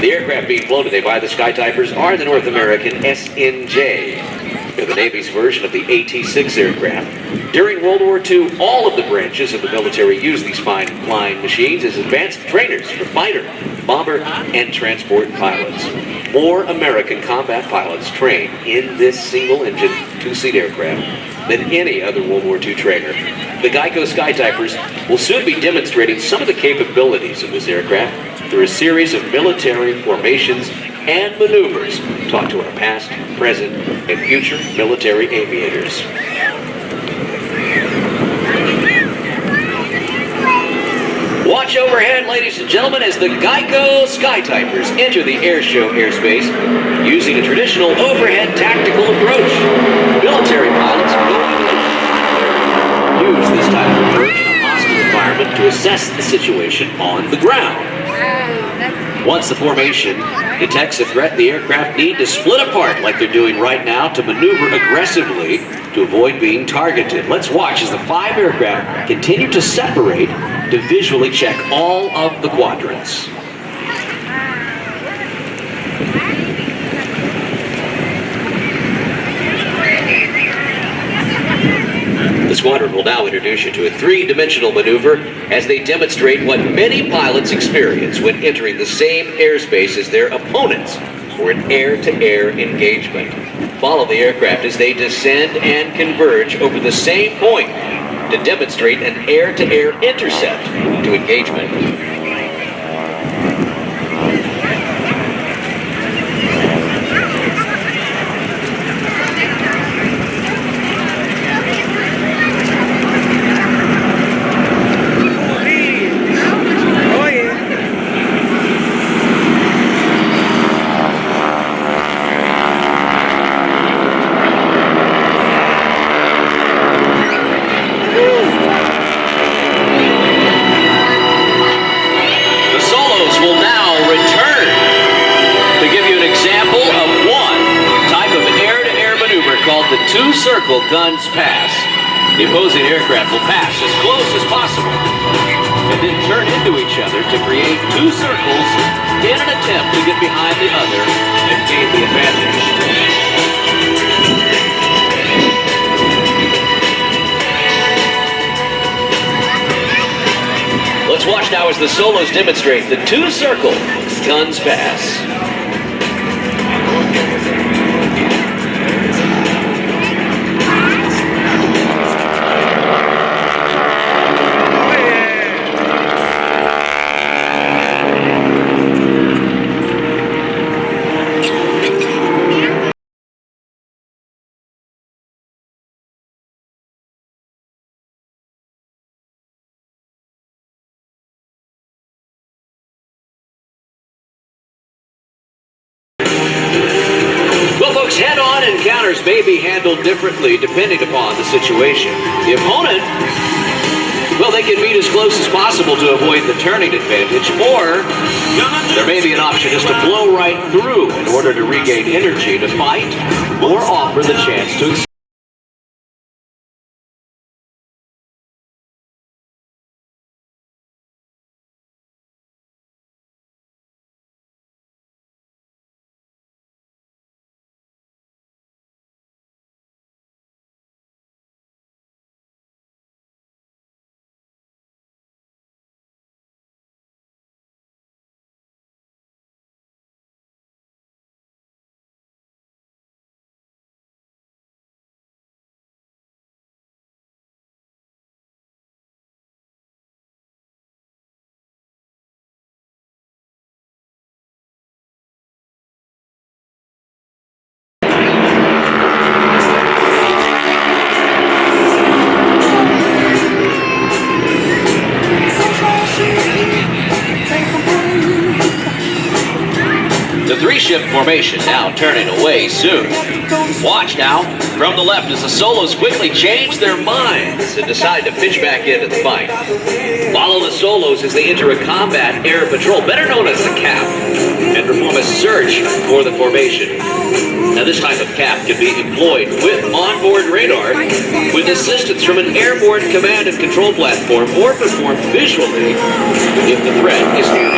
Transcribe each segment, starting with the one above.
The aircraft being flown today by the Skytypers are the North American SNJ. They're the Navy's version of the AT-6 aircraft. During World War II, all of the branches of the military used these fine flying machines as advanced trainers for fighter, bomber, and transport pilots. More American combat pilots trained in this single-engine, two-seat aircraft than any other World War II trainer. The GEICO Skytypers will soon be demonstrating some of the capabilities of this aircraft through a series of military formations and maneuvers taught to our past, present, and future military aviators. Watch overhead, ladies and gentlemen, as the GEICO Skytypers enter the Airshow airspace using a traditional overhead tactical approach. Military pilots use this type of approach in a hostile environment to assess the situation on the ground. Once the formation detects a threat, the aircraft need to split apart like they're doing right now to maneuver aggressively to avoid being targeted. Let's watch as the 5 aircraft continue to separate to visually check all of the quadrants. The squadron will now introduce you to a 3-dimensional maneuver as they demonstrate what many pilots experience when entering the same airspace as their opponents for an air-to-air engagement. Follow the aircraft as they descend and converge over the same point to demonstrate an air-to-air intercept to engagement. The two-circle guns pass. The opposing aircraft will pass as close as possible and then turn into each other to create 2 circles in an attempt to get behind the other and gain the advantage. Let's watch now as the solos demonstrate the two-circle guns pass. Head-on encounters may be handled differently depending upon the situation. The opponent, well, they can meet as close as possible to avoid the turning advantage, or there may be an option just to blow right through in order to regain energy to fight or offer the chance to The 3-ship formation now turning away soon. Watch now from the left as the solos quickly change their minds and decide to pitch back into the fight. Follow the solos as they enter a combat air patrol, better known as the CAP, and perform a search for the formation. Now this type of CAP can be employed with onboard radar, with assistance from an airborne command and control platform, or performed visually if the threat is near.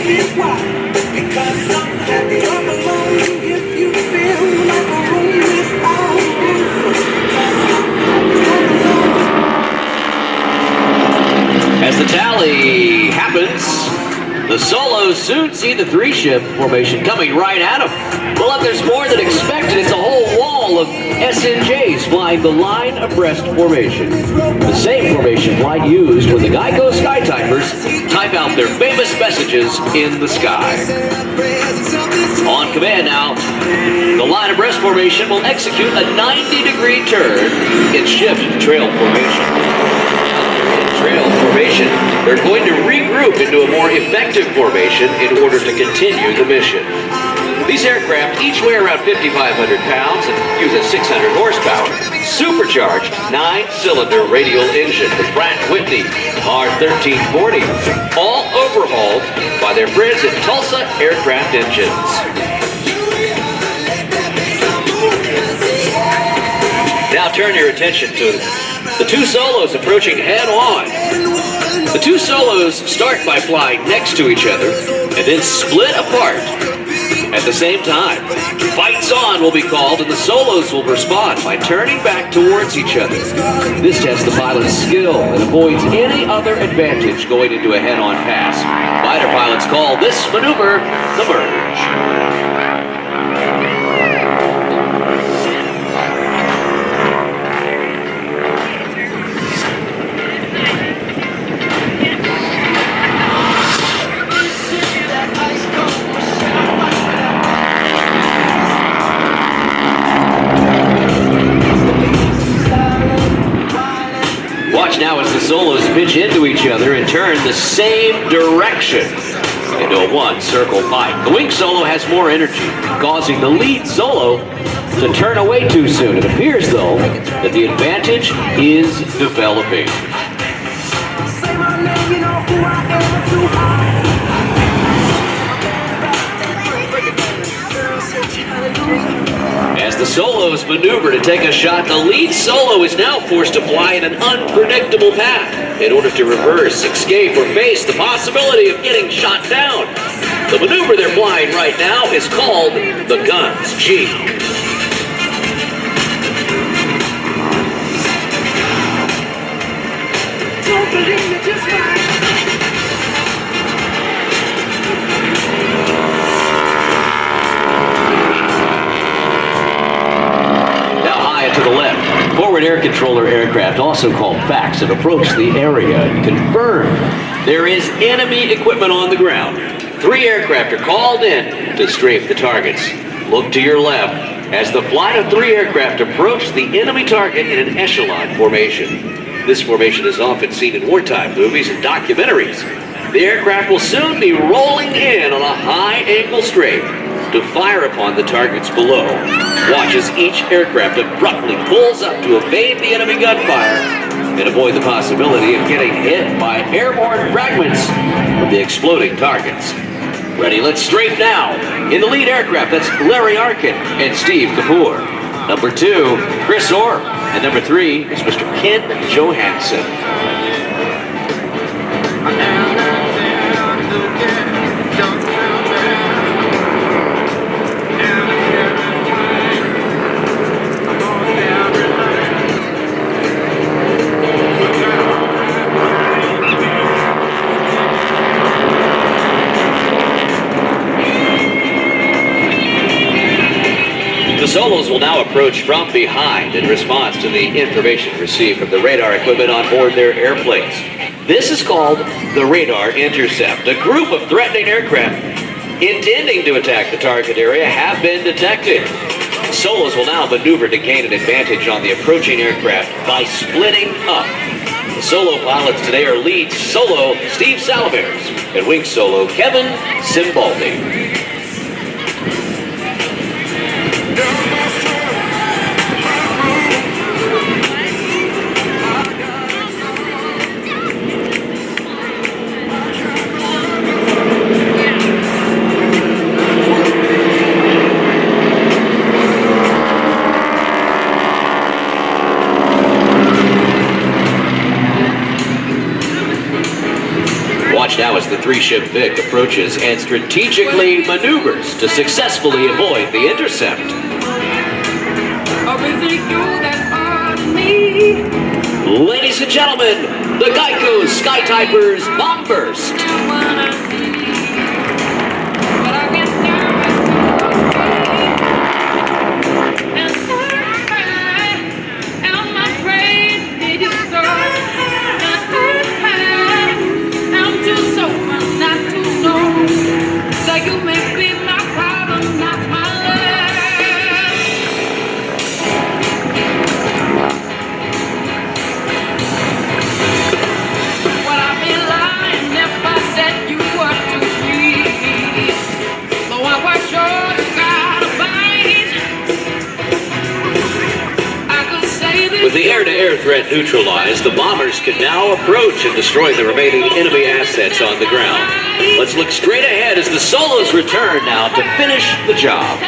is why. Because I'm happy I'm alone if you feel like a room without a roof. As the tally happens, the solos soon see the three-ship formation coming right at them. Well, if there's more than expected, it's a whole wall of SNJs flying the line abreast formation. The same formation flight used when the GEICO Skytypers type out their famous messages in the sky. On command now, the line abreast formation will execute a 90-degree turn in shift trail formation. Trail formation, they're going to regroup into a more effective formation in order to continue the mission. These aircraft each weigh around 5,500 pounds and use a 600 horsepower, supercharged 9-cylinder radial engine, the Pratt & Whitney R1340, all overhauled by their friends at Tulsa Aircraft Engines. Now turn your attention to the two solos approaching head-on. The two solos start by flying next to each other and then split apart at the same time. Fights on will be called, and the solos will respond by turning back towards each other. This tests the pilot's skill and avoids any other advantage going into a head-on pass. Fighter pilots call this maneuver the merge. Watch now as the solos pitch into each other and turn the same direction into a one-circle fight. The wing solo has more energy, causing the lead solo to turn away too soon. It appears, though, that the advantage is developing. As the solos maneuver to take a shot, the lead solo is now forced to fly in an unpredictable path in order to reverse, escape, or face the possibility of getting shot down. The maneuver they're flying right now is called the Guns G. Don't believe me, just right. To the left, forward air controller aircraft, also called FACs, have approached the area and confirmed there is enemy equipment on the ground. 3 aircraft are called in to strafe the targets. Look to your left as the flight of 3 aircraft approach the enemy target in an echelon formation. This formation is often seen in wartime movies and documentaries. The aircraft will soon be rolling in on a high-angle strafe to fire upon the targets below. Watch as each aircraft abruptly pulls up to evade the enemy gunfire and avoid the possibility of getting hit by airborne fragments from the exploding targets. Ready, let's strafe now. In the lead aircraft, that's Larry Arkin and Steve Kapoor. Number 2, Chris Orr. And number 3 is Mr. Ken Johansson. The solos will now approach from behind in response to the information received from the radar equipment on board their airplanes. This is called the radar intercept. A group of threatening aircraft intending to attack the target area have been detected. Solos will now maneuver to gain an advantage on the approaching aircraft by splitting up. The solo pilots today are lead solo Steve Salamers and wing solo Kevin Simbaldi. Watch now as the three-ship Vic approaches and strategically maneuvers to successfully avoid the intercept. Or is it you that are me? Ladies and gentlemen, the GEICO Skytypers bomb burst. With the air-to-air threat neutralized, the bombers can now approach and destroy the remaining enemy assets on the ground. Let's look straight ahead as the Solos return now to finish the job.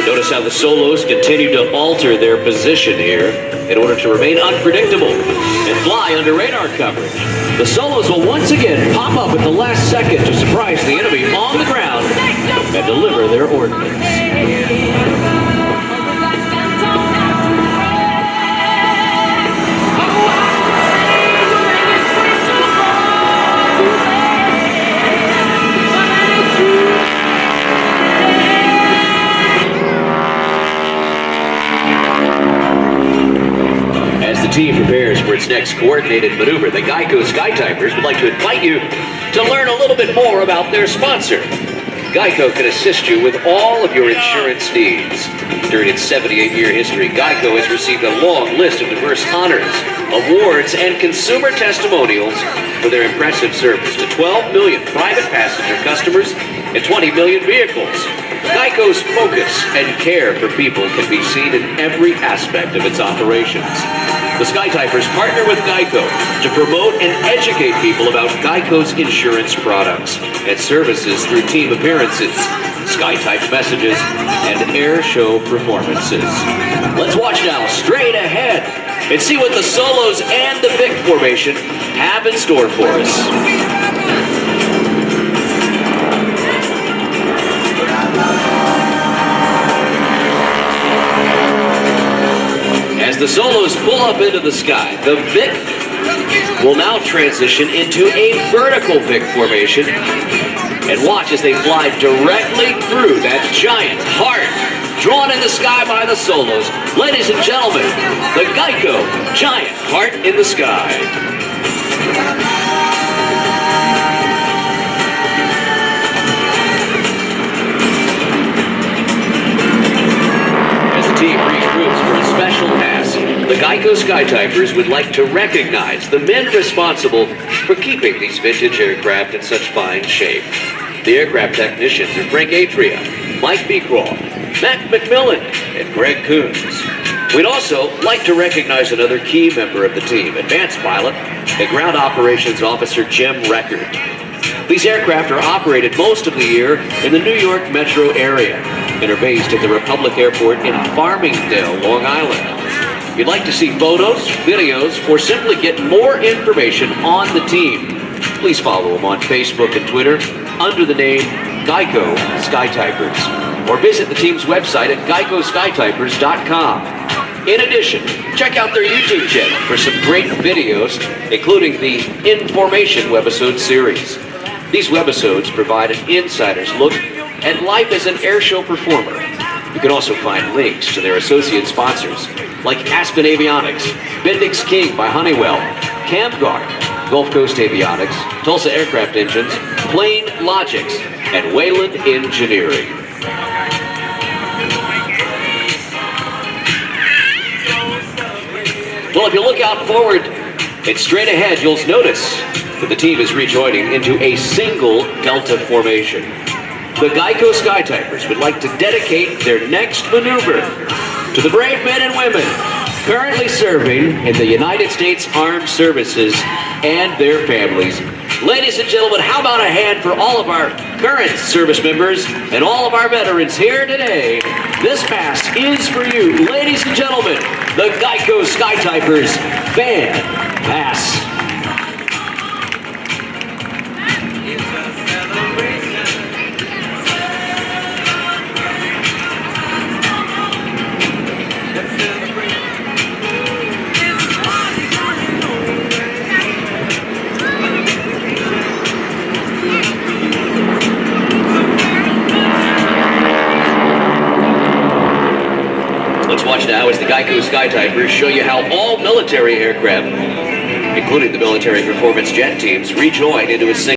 Notice how the Solos continue to alter their position here in order to remain unpredictable and fly under radar coverage. The Solos will once again pop up at the last second to surprise the enemy on the ground and deliver their ordnance. The team prepares for its next coordinated maneuver. The GEICO Skytypers would like to invite you to learn a little bit more about their sponsor. GEICO can assist you with all of your insurance needs. During its 78-year history, GEICO has received a long list of diverse honors, awards, and consumer testimonials for their impressive service to 12 million private passenger customers and 20 million vehicles. GEICO's focus and care for people can be seen in every aspect of its operations. The Skytypers partner with GEICO to promote and educate people about GEICO's insurance products and services through team appearances, Skytype messages, and Airshow performances. Let's watch now straight ahead and see what the Solos and the Vic formation have in store for us. As the Solos pull up into the sky, the Vic will now transition into a vertical Vic formation and watch as they fly directly through that giant heart drawn in the sky by the Solos. Ladies and gentlemen, the GEICO giant heart in the sky. As the team regroups for a special pass, the GEICO Skytypers would like to recognize the men responsible for keeping these vintage aircraft in such fine shape. The aircraft technicians are Frank Atria, Mike Beecroft, Matt McMillan, and Greg Coons. We'd also like to recognize another key member of the team, advanced pilot and ground operations officer Jim Record. These aircraft are operated most of the year in the New York metro area and are based at the Republic Airport in Farmingdale, Long Island. If you'd like to see photos, videos, or simply get more information on the team, please follow them on Facebook and Twitter under the name GEICO Skytypers, or visit the team's website at GEICOSkytypers.com. In addition, check out their YouTube channel for some great videos, including the Information webisode series. These webisodes provide an insider's look at life as an airshow performer. You can also find links to their associate sponsors, like Aspen Avionics, Bendix King by Honeywell, CamGuard, Gulf Coast Avionics, Tulsa Aircraft Engines, Plane Logics, and Wayland Engineering. Well, if you look out forward and straight ahead, you'll notice that the team is rejoining into a single Delta formation. The GEICO Skytypers would like to dedicate their next maneuver to the brave men and women currently serving in the United States Armed Services and their families Ladies and gentlemen, how about a hand for all of our current service members and all of our veterans here today? This pass is for you. Ladies and gentlemen, the GEICO Skytypers Fan Pass. Let's watch now as the GEICO Skytypers show you how all military aircraft, including the military performance jet teams, rejoin into a single.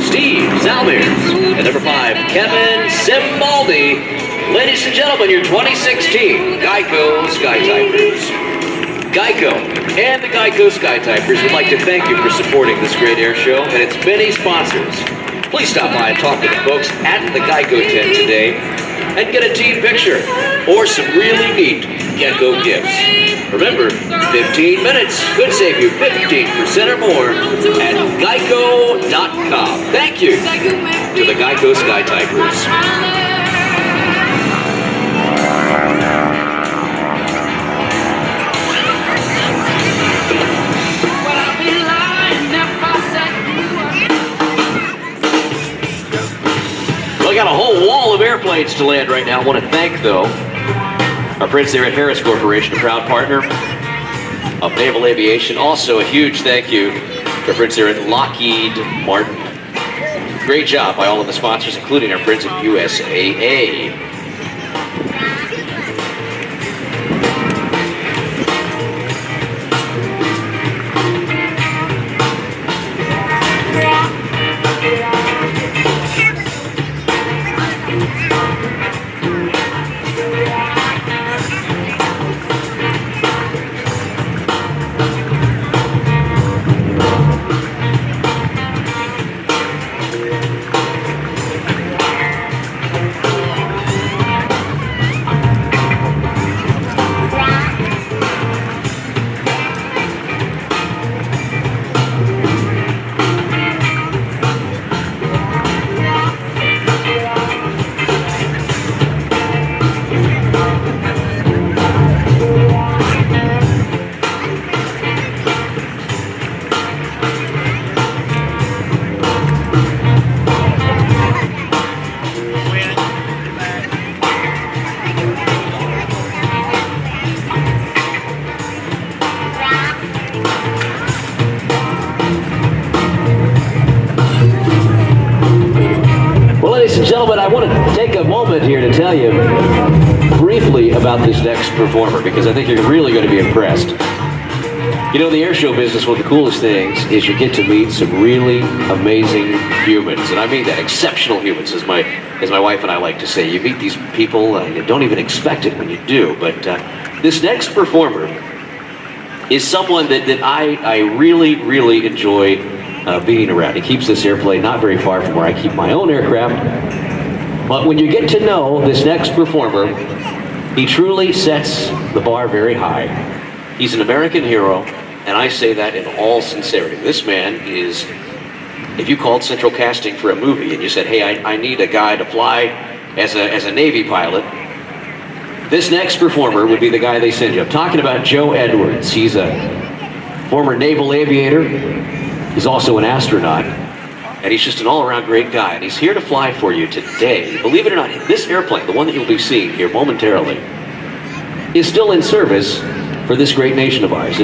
Steve Zalmers. And number 5, Kevin Simbaldi. Ladies and gentlemen, your 2016 GEICO Skytypers. GEICO and the GEICO Skytypers would like to thank you for supporting this great air show and its many sponsors. Please stop by and talk to the folks at the GEICO tent today and get a team picture or some really neat GEICO gifts. Remember, 15 minutes could save you 15% or more at geico.com. Thank you to the GEICO Skytypers. Well, I got a whole wall of airplanes to land right now. I want to thank, though, our friends there at Harris Corporation, a proud partner of Naval Aviation. Also, a huge thank you to our friends there at Lockheed Martin. Great job by all of the sponsors, including our friends at USAA. but I want to take a moment here to tell you briefly about this next performer, because I think you're really going to be impressed. You know, in the air show business, one of the coolest things is you get to meet some really amazing humans. And I mean that, exceptional humans, as my wife and I like to say. You meet these people, and you don't even expect it when you do. But this next performer is someone that I really, really enjoy being around. He keeps this airplane not very far from where I keep my own aircraft. But when you get to know this next performer, he truly sets the bar very high. He's an American hero, and I say that in all sincerity. This man is, if you called Central Casting for a movie and you said, hey, I need a guy to fly as a Navy pilot, this next performer would be the guy they send you. I'm talking about Joe Edwards. He's a former naval aviator. He's also an astronaut. And he's just an all-around great guy. And he's here to fly for you today. Believe it or not, this airplane, the one that you'll be seeing here momentarily, is still in service for this great nation of ours.